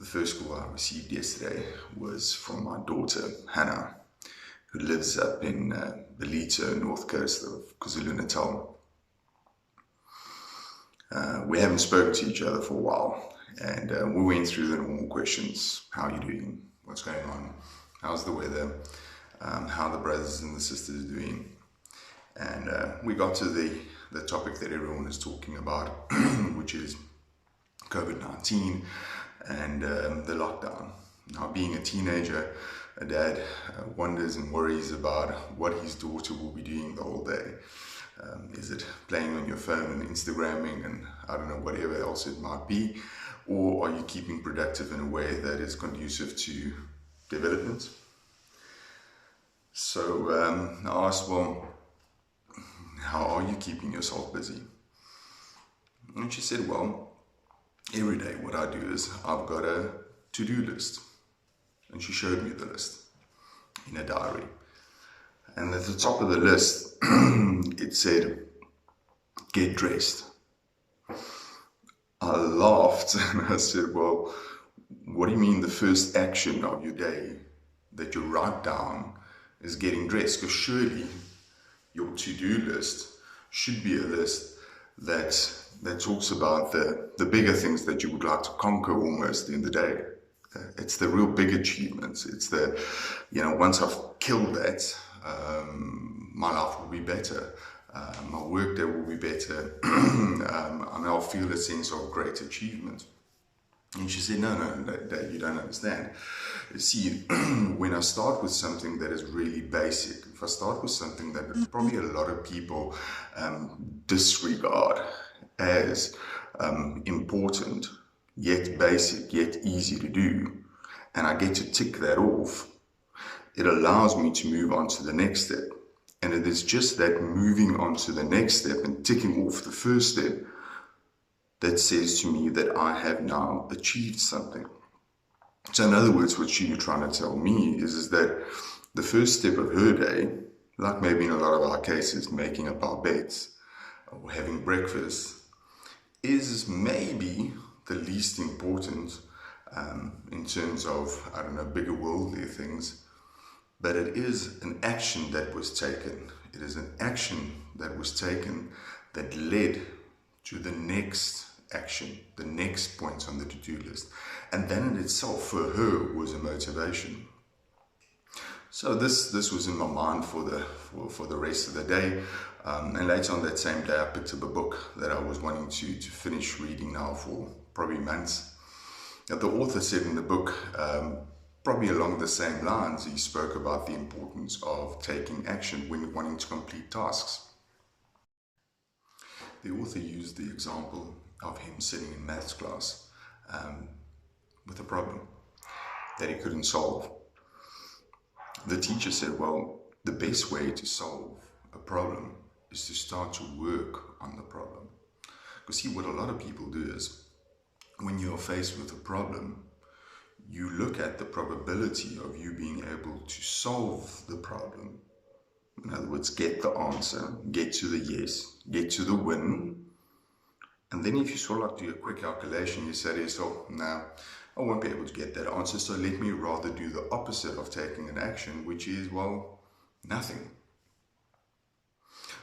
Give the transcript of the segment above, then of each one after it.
The first call I received yesterday was from my daughter, Hannah, who lives up in Ballito, north coast of KwaZulu-Natal. We haven't spoken to each other for a while, and we went through the normal questions. How are you doing? What's going on? How's the weather? How are the brothers and the sisters doing? And we got to the topic that everyone is talking about, which is COVID-19 and the lockdown. Now, being a teenager, a dad wonders and worries about what his daughter will be doing the whole day. Is it playing on your phone and Instagramming and I don't know, whatever else it might be? Or are you keeping productive in a way that is conducive to development? So I asked, well, how are you keeping yourself busy? And she said, well, every day what I do is I've got a to-do list. And she showed me the list in a diary. And at the top of the list, it said, get dressed. I laughed and I said, well, what do you mean the first action of your day that you write down is getting dressed? Because surely your to-do list should be a list that talks about the bigger things that you would like to conquer almost in the day. It's the real big achievements. It's the, once I've killed that, my life will be better. My work day will be better. I'll feel a sense of great achievement. And she said, no, Dad, you don't understand. See, when I start with something that is really basic, if I start with something that probably a lot of people disregard as important, yet basic, yet easy to do, and I get to tick that off, it allows me to move on to the next step. And it is just that moving on to the next step and ticking off the first step that says to me that I have now achieved something. So in other words, what she's trying to tell me is that the first step of her day, like maybe in a lot of our cases, making up our beds or having breakfast, is maybe the least important in terms of, I don't know, bigger worldly things. But it is an action that was taken. It is an action that was taken that led to the next action, the next point on the to-do list. And that in itself for her was a motivation. So this was in my mind for the rest of the day. And later on that same day, I picked up a book that I was wanting to finish reading now for probably months. Now, the author said in the book, probably along the same lines, he spoke about the importance of taking action when wanting to complete tasks. The author used the example of him sitting in maths class with a problem that he couldn't solve. The teacher said, well, the best way to solve a problem is to start to work on the problem. Because see, what a lot of people do is, when you're faced with a problem, you look at the probability of you being able to solve the problem. In other words, get the answer, get to the yes, get to the win. And then if you sort of like do a quick calculation, you say to yourself, no, I won't be able to get that answer, so let me rather do the opposite of taking an action, which is, well, nothing.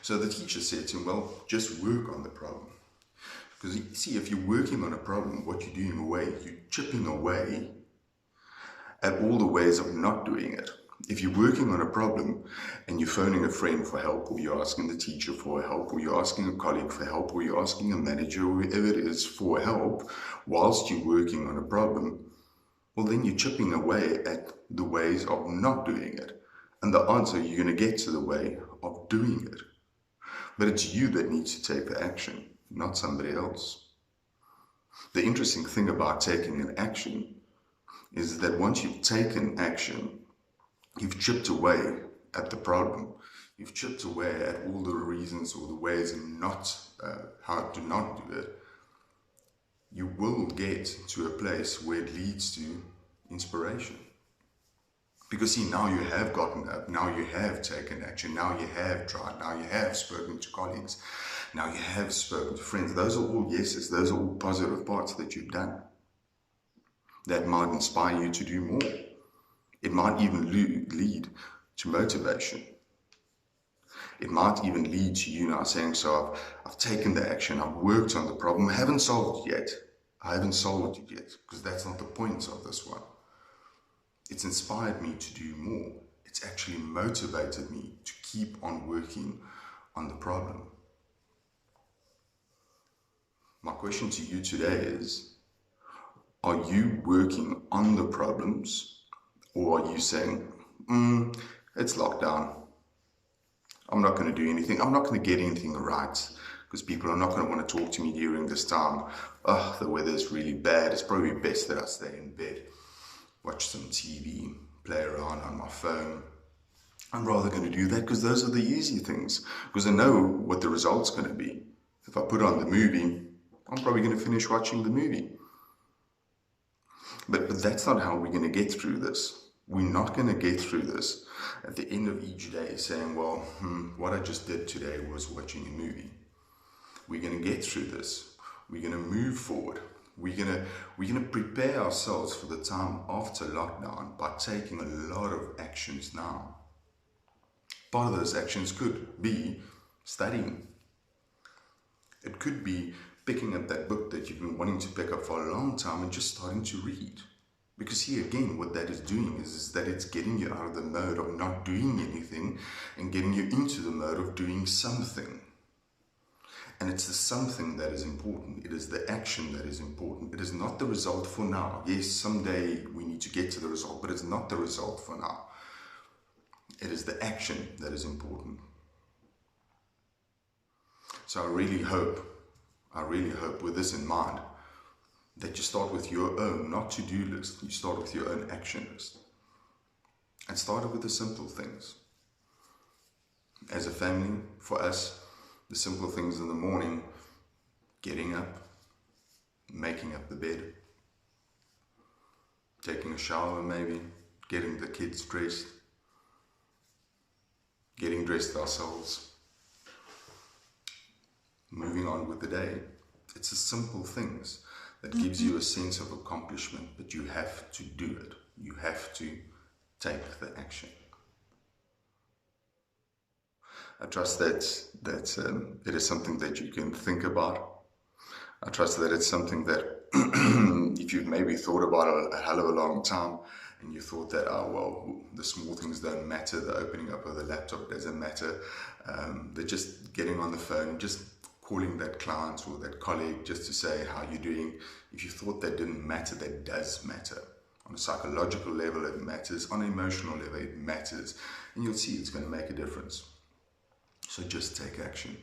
So the teacher said to him, well, just work on the problem. Because you see, if you're working on a problem, what you're doing away, you're chipping away at all the ways of not doing it. If you're working on a problem and you're phoning a friend for help, or you're asking the teacher for help, or you're asking a colleague for help, or you're asking a manager, or whoever it is for help, whilst you're working on a problem, well, then you're chipping away at the ways of not doing it. And the answer, you're going to get to the way of doing it. But it's you that needs to take the action, not somebody else. The interesting thing about taking an action is that once you've taken action, you've chipped away at the problem. You've chipped away at all the reasons or the ways and not how to not do it. You will get to a place where it leads to inspiration. Because see, now you have gotten up, now you have taken action, now you have tried, now you have spoken to colleagues, now you have spoken to friends. Those are all yeses, those are all positive parts that you've done. that might inspire you to do more. It might even lead to motivation. It might even lead to you now saying, so I've taken the action, I've worked on the problem, I haven't solved it yet. I haven't solved it yet, because that's not the point of this one. It's inspired me to do more. It's actually motivated me to keep on working on the problem. My question to you today is, are you working on the problems, or are you saying, it's lockdown, I'm not going to do anything, I'm not going to get anything right, because people are not going to want to talk to me during this time. Oh, the weather is really bad, it's probably best that I stay in bed, watch some TV, play around on my phone. I'm rather going to do that because those are the easy things, because I know what the result's going to be. If I put on the movie, I'm probably going to finish watching the movie. But that's not how we're going to get through this. We're not going to get through this at the end of each day saying, well, what I just did today was watching a movie. We're going to get through this. We're going to move forward. We're going to prepare ourselves for the time after lockdown by taking a lot of actions now. Part of those actions could be studying. It could be picking up that book that you've been wanting to pick up for a long time and just starting to read. Because here again, what that is doing is that it's getting you out of the mode of not doing anything and getting you into the mode of doing something. And it's the something that is important. It is the action that is important. It is not the result for now. Yes, someday we need to get to the result, but it's not the result for now. It is the action that is important. So I really hope with this in mind, that you start with your own not to-do list. You start with your own action list. And start with the simple things. As a family, for us, the simple things in the morning, getting up, making up the bed, taking a shower maybe, getting the kids dressed, getting dressed ourselves, moving on with the day. It's the simple things that gives you a sense of accomplishment, but you have to do it. You have to take the action. I trust that it is something that you can think about. I trust that it's something that if you've maybe thought about a hell of a long time, and you thought that, oh, well, the small things don't matter, the opening up of the laptop doesn't matter, they're just getting on the phone and just calling that client or that colleague just to say how you're doing. If you thought that didn't matter, that does matter. On a psychological level, it matters. On an emotional level, it matters. And you'll see it's going to make a difference. So just take action.